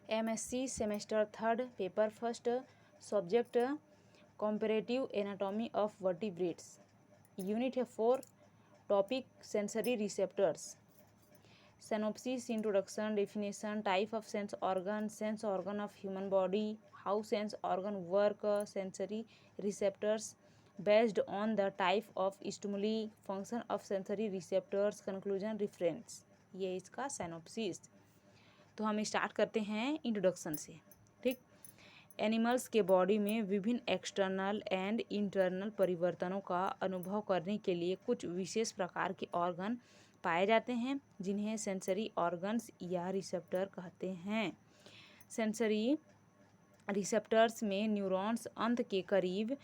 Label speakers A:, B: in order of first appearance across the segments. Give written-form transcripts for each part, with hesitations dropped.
A: MSc semester third paper first subject comparative anatomy of vertebrates unit है 4 topic sensory receptors synopsis introduction definition type of sense organ of human body how sense organ work sensory receptors based on the type of stimuli function of sensory receptors conclusion reference ये इसका synopsis. तो हम start करते हैं introduction से। ठीक, animals के body में विभिन्न एक्सटर्नल एंड इंटरनल परिवर्तनों का अनुभव करने के लिए कुछ विशेष प्रकार के ऑर्गन पाए जाते हैं जिन्हें सेंसरी ऑर्गन्स या रिसेप्टर कहते हैं। सेंसरी रिसेप्टर्स में न्यूरॉन्स अंत के करीब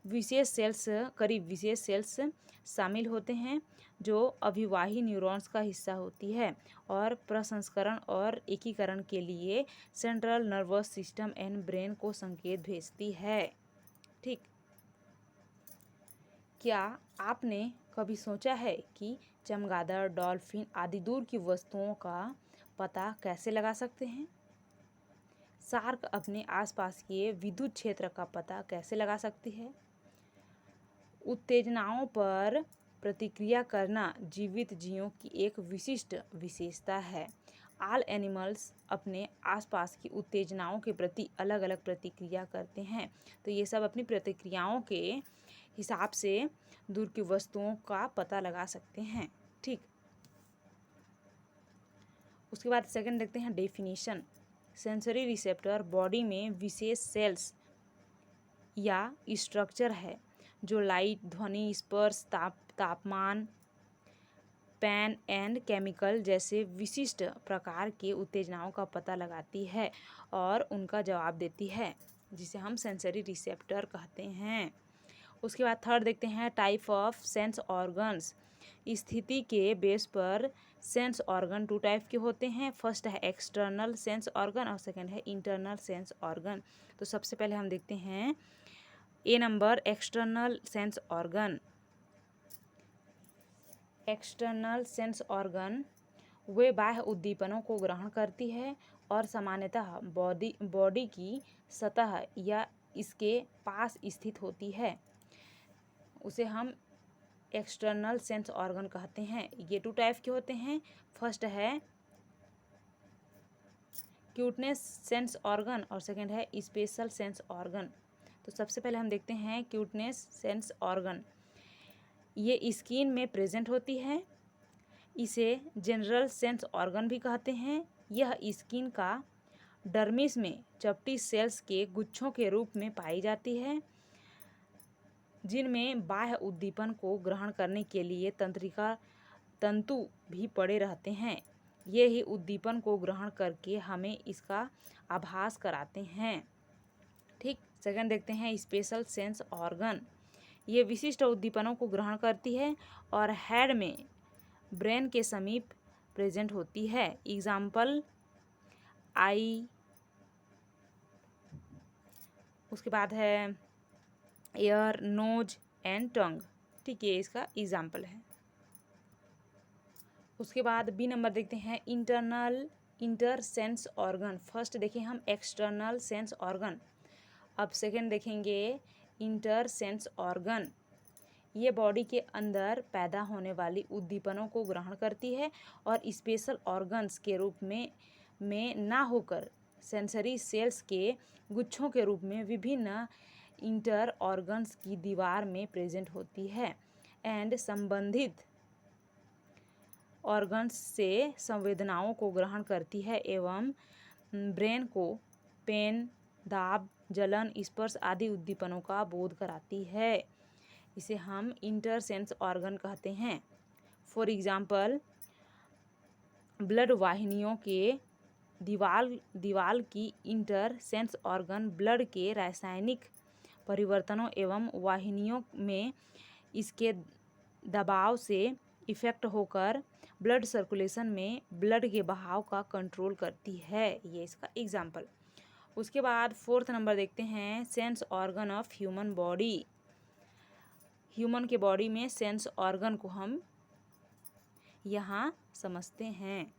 A: विशेष सेल्स शामिल होते हैं जो अभिवाही न्यूरॉन्स का हिस्सा होती है और प्रसंस्करण और एकीकरण के लिए central nervous system and brain को संकेत भेजती है। ठीक, क्या आपने कभी सोचा है कि चमगादड़, डॉल्फिन आदि दूर की वस्तुओं का पता कैसे लगा सकते हैं? शार्क अपने आसपास के विद्युत क्षेत्र का पता कैसे लगा सकती है? उत्तेजनाओं पर प्रतिक्रिया करना जीवित जीवों की एक विशिष्ट विशेषता है। ऑल एनिमल्स अपने आसपास की उत्तेजनाओं के प्रति अलग अलग प्रतिक्रिया करते हैं, तो ये सब अपनी प्रतिक्रियाओं के हिसाब से दूर की वस्तुओं का पता लगा सकते हैं। ठीक, उसके बाद सेकंड देखते हैं डेफिनेशन। सेंसरी रिसेप्टर बॉडी में विशेष सेल्स या स्ट्रक्चर है जो लाइट, ध्वनि, स्पर्श, तापमान, पेन एंड केमिकल जैसे विशिष्ट प्रकार के उत्तेजनाओं का पता लगाती है और उनका जवाब देती है, जिसे हम सेंसरी रिसेप्टर कहते हैं। उसके बाद थर्ड देखते हैं टाइप ऑफ सेंस ऑर्गन्स। स्थिति के बेस पर सेंस ऑर्गन 2 टाइप के होते हैं। फर्स्ट है एक्सटर्नल सेंस ऑर्गन और सेकंड है इंटरनल सेंस ऑर्गन। तो सबसे पहले हम देखते हैं ए number external sense organ. External sense organ वे बाह्य उद्दीपनों को ग्रहण करती है और सामान्यतः बॉडी की सतह या इसके पास स्थित होती है। उसे हम एक्सटर्नल सेंस ऑर्गन कहते हैं। ये 2 टाइप के होते हैं। फर्स्ट है क्यूटनेस सेंस ऑर्गन और सेकंड है स्पेशल सेंस ऑर्गन। तो सबसे पहले हम देखते हैं क्यूटनेस सेंस ऑर्गन। ये स्किन में प्रेजेंट होती है। इसे जनरल सेंस ऑर्गन भी कहते हैं। यह स्किन का डर्मिस में चपटी सेल्स के गुच्छों के रूप में पाई जाती है जिनमें बाह्य उद्दीपन को ग्रहण करने के लिए तंतु भी पड़े रहते हैं। ये ही उद्दीपन को ग्रहण करके हमें इसका आभास कराते हैं। ठीक, सेकंड देखते हैं स्पेशल सेंस ऑर्गन। ये विशिष्ट उद्दीपनों को ग्रहण करती है और हेड में ब्रेन के समीप प्रेजेंट होती है। एग्जाम्पल आई, उसके बाद है एयर, नोज एंड टंग। ठीक, ये इसका एग्जाम्पल है। उसके बाद बी नंबर देखते हैं इंटर सेंस ऑर्गन। फर्स्ट देखें हम एक्सटर्नल सेंस ऑर्गन, अब सेकंड देखेंगे इंटर सेंस ऑर्गन। ये बॉडी के अंदर पैदा होने वाली उद्दीपनों को ग्रहण करती है और स्पेशल ऑर्गन्स के रूप में ना होकर सेंसरी सेल्स के गुच्छों के रूप में विभिन्न इंटर ऑर्गन्स की दीवार में प्रेजेंट होती है एंड संबंधित ऑर्गन्स से संवेदनाओं को ग्रहण करती है एवं ब्रेन को पेन, दाब, जलन, स्पर्श आदि उद्दीपनों का बोध कराती है। इसे हम इंटर सेंस ऑर्गन कहते हैं। फॉर एग्जाम्पल ब्लड वाहिनियों के दीवाल की इंटर सेंस ऑर्गन ब्लड के रासायनिक परिवर्तनों एवं वाहिनियों में इसके दबाव से इफेक्ट होकर ब्लड सर्कुलेशन में ब्लड के बहाव का कंट्रोल करती है। ये इसका एग्जाम्पल। उसके बाद फोर्थ नंबर देखते हैं sense organ of human body. Human के बॉडी में सेंस ऑर्गन को हम यहाँ समझते हैं।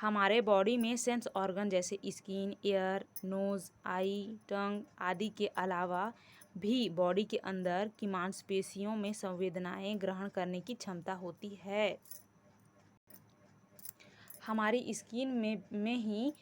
A: हमारे बॉडी में सेंस ऑर्गन जैसे स्किन, ईयर, नोज, आई, टंग आदि के अलावा भी बॉडी के अंदर की मांसपेशियों में संवेदनाएं ग्रहण करने की क्षमता होती है। हमारी स्किन में ही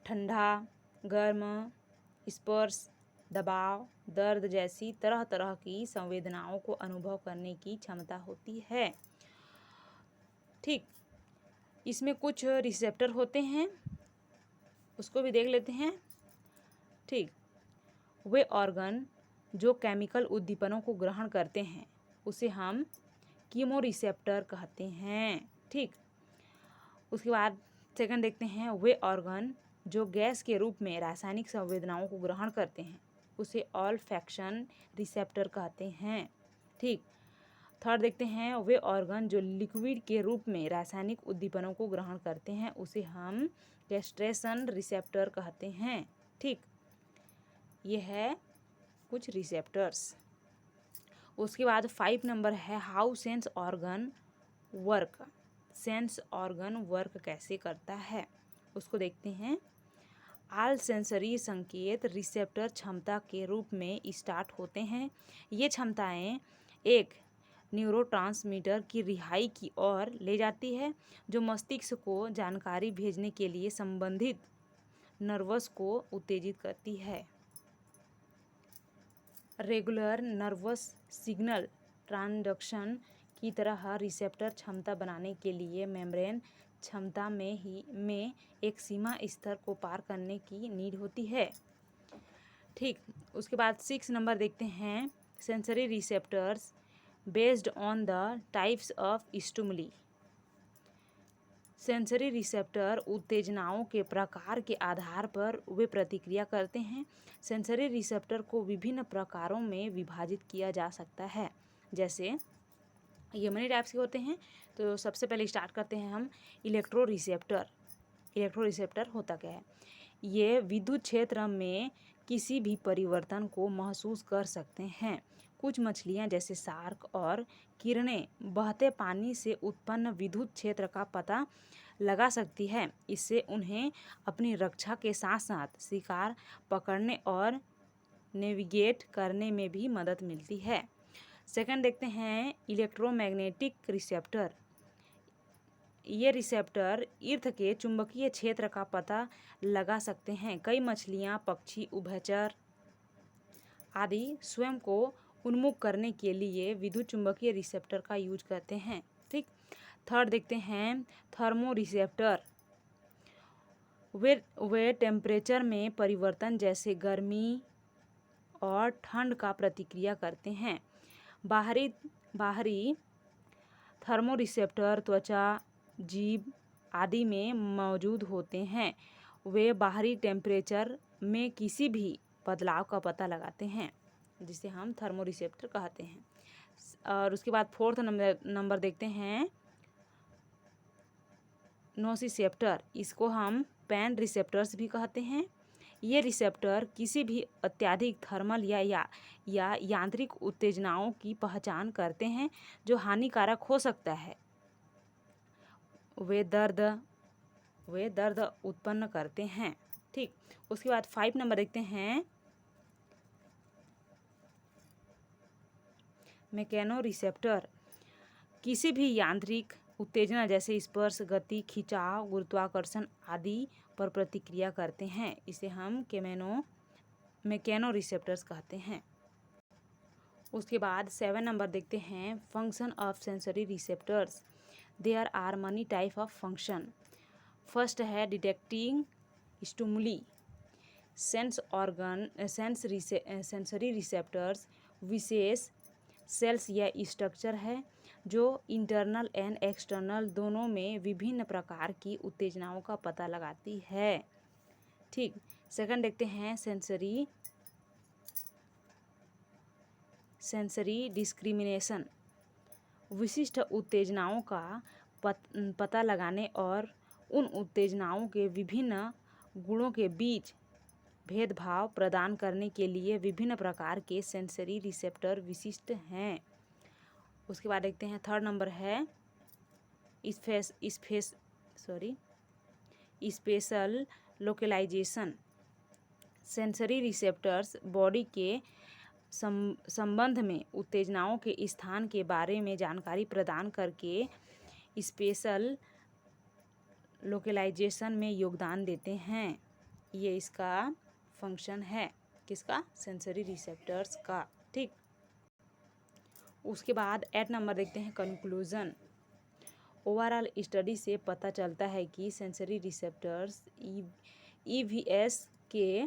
A: ठंडा, गर्म, स्पर्श, दबाव, दर्द जैसी तरह तरह की संवेदनाओं को अनुभव करने की क्षमता होती है। ठीक, इसमें कुछ रिसेप्टर होते हैं, उसको भी देख लेते हैं। ठीक, वे ऑर्गन जो केमिकल उद्दीपनों को ग्रहण करते हैं उसे हम कीमोरिसेप्टर कहते हैं। ठीक, उसके बाद सेकंड देखते हैं, वे ऑर्गन जो गैस के रूप में रासायनिक संवेदनाओं को ग्रहण करते हैं उसे ऑल्फैक्शन रिसेप्टर कहते हैं। ठीक, थर्ड देखते हैं, वे ऑर्गन जो लिक्विड के रूप में रासायनिक उद्दीपनों को ग्रहण करते हैं उसे हम गैस्ट्रेशन रिसेप्टर कहते हैं। ठीक, ये है कुछ रिसेप्टर्स। उसके बाद 5 नंबर है, how sense organ work. Sense organ work कैसे करता है उसको देखते हैं। ऑल सेंसरी संकेत रिसेप्टर क्षमता के रूप में स्टार्ट होते हैं। ये क्षमताएं एक न्यूरोट्रांसमीटर की रिहाई की ओर ले जाती है जो मस्तिष्क को जानकारी भेजने के लिए संबंधित नर्वस को उत्तेजित करती है। रेगुलर नर्वस सिग्नल ट्रांसडक्शन की तरह रिसेप्टर क्षमता बनाने के लिए मेम्ब्रेन क्षमता में एक सीमा स्तर को पार करने की नीड होती है। ठीक, उसके बाद 6 नंबर देखते हैं, sensory receptors based on the types of stimuli. Sensory receptor उत्तेजनाओं के प्रकार के आधार पर वे प्रतिक्रिया करते हैं। सेंसरी रिसेप्टर को विभिन्न प्रकारों में विभाजित किया जा सकता है, जैसे ये मनी टाइप्स के होते हैं। तो सबसे पहले स्टार्ट करते हैं हम इलेक्ट्रो रिसेप्टर। इलेक्ट्रो रिसेप्टर होता क्या है? ये विद्युत क्षेत्र में किसी भी परिवर्तन को महसूस कर सकते हैं। कुछ मछलियां जैसे शार्क और किरणें बहते पानी से उत्पन्न विद्युत क्षेत्र का पता लगा सकती है। इससे उन्हें अपनी रक्षा के साथ साथ शिकार पकड़ने और नेविगेट करने में भी मदद मिलती है। सेकंड देखते हैं इलेक्ट्रोमैग्नेटिक रिसेप्टर। ये रिसेप्टर अर्थ के चुंबकीय क्षेत्र का पता लगा सकते हैं। कई मछलियाँ, पक्षी, उभयचर आदि स्वयं को उन्मुख करने के लिए विद्युत चुंबकीय रिसेप्टर का यूज करते हैं। ठीक, थर्ड देखते हैं थर्मो रिसेप्टर। वे टेम्परेचर में परिवर्तन जैसे गर्मी और ठंड का प्रतिक्रिया करते हैं। बाहरी थर्मो रिसेप्टर त्वचा, जीभ आदि में मौजूद होते हैं। वे बाहरी टेम्परेचर में किसी भी बदलाव का पता लगाते हैं, जिसे हम थर्मो रिसेप्टर कहते हैं। और उसके बाद 4th नंबर देखते हैं नोसिसेप्टर। इसको हम पैन रिसेप्टर्स भी कहते हैं। ये रिसेप्टर किसी भी अत्यधिक थर्मल या यांत्रिक उत्तेजनाओं की पहचान करते हैं जो हानिकारक हो सकता है। वे दर्द उत्पन्न करते हैं। ठीक, उसके बाद 5 नंबर देखते हैं मैकेनो रिसेप्टर। किसी भी यांत्रिक उत्तेजना जैसे स्पर्श, गति, खिंचाव, गुरुत्वाकर्षण आदि पर प्रतिक्रिया करते हैं। इसे हम मैकेनो रिसेप्टर्स कहते हैं। उसके बाद 7 नंबर देखते हैं function of sensory receptors. There are many type of function. First है डिटेक्टिंग स्टिमुली। सेंसरी रिसेप्टर्स विशेष सेल्स या स्ट्रक्चर है जो इंटरनल एंड एक्सटर्नल दोनों में विभिन्न प्रकार की उत्तेजनाओं का पता लगाती है। ठीक, सेकंड देखते हैं सेंसरी डिस्क्रिमिनेशन। विशिष्ट उत्तेजनाओं का पता लगाने और उन उत्तेजनाओं के विभिन्न गुणों के बीच भेदभाव प्रदान करने के लिए विभिन्न प्रकार के सेंसरी रिसेप्टर विशिष्ट हैं। उसके बाद देखते हैं 3rd नंबर है special localisation. Sensory receptors body के संबंध में उत्तेजनाओं के स्थान के बारे में जानकारी प्रदान करके स्पेशल लोकलाइजेशन में योगदान देते हैं। ये इसका फंक्शन है, किसका? सेंसरी रिसेप्टर्स का। ठीक, उसके बाद 8 नंबर देखते हैं, कंक्लूजन। ओवरऑल स्टडी से पता चलता है कि सेंसरी रिसेप्टर्स ईवीएस के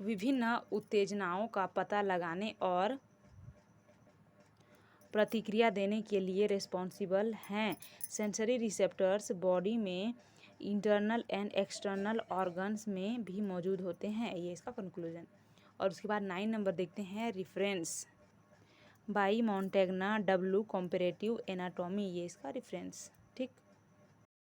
A: विभिन्न उत्तेजनाओं का पता लगाने और प्रतिक्रिया देने के लिए रिस्पॉन्सिबल हैं। सेंसरी रिसेप्टर्स बॉडी में इंटरनल एंड एक्सटर्नल ऑर्गन्स में भी मौजूद होते हैं। ये इसका कंक्लूजन। और उसके बाद 9 नंबर देखते हैं, reference by Montagna W comparative anatomy. ये इसका रेफरेंस। ठीक।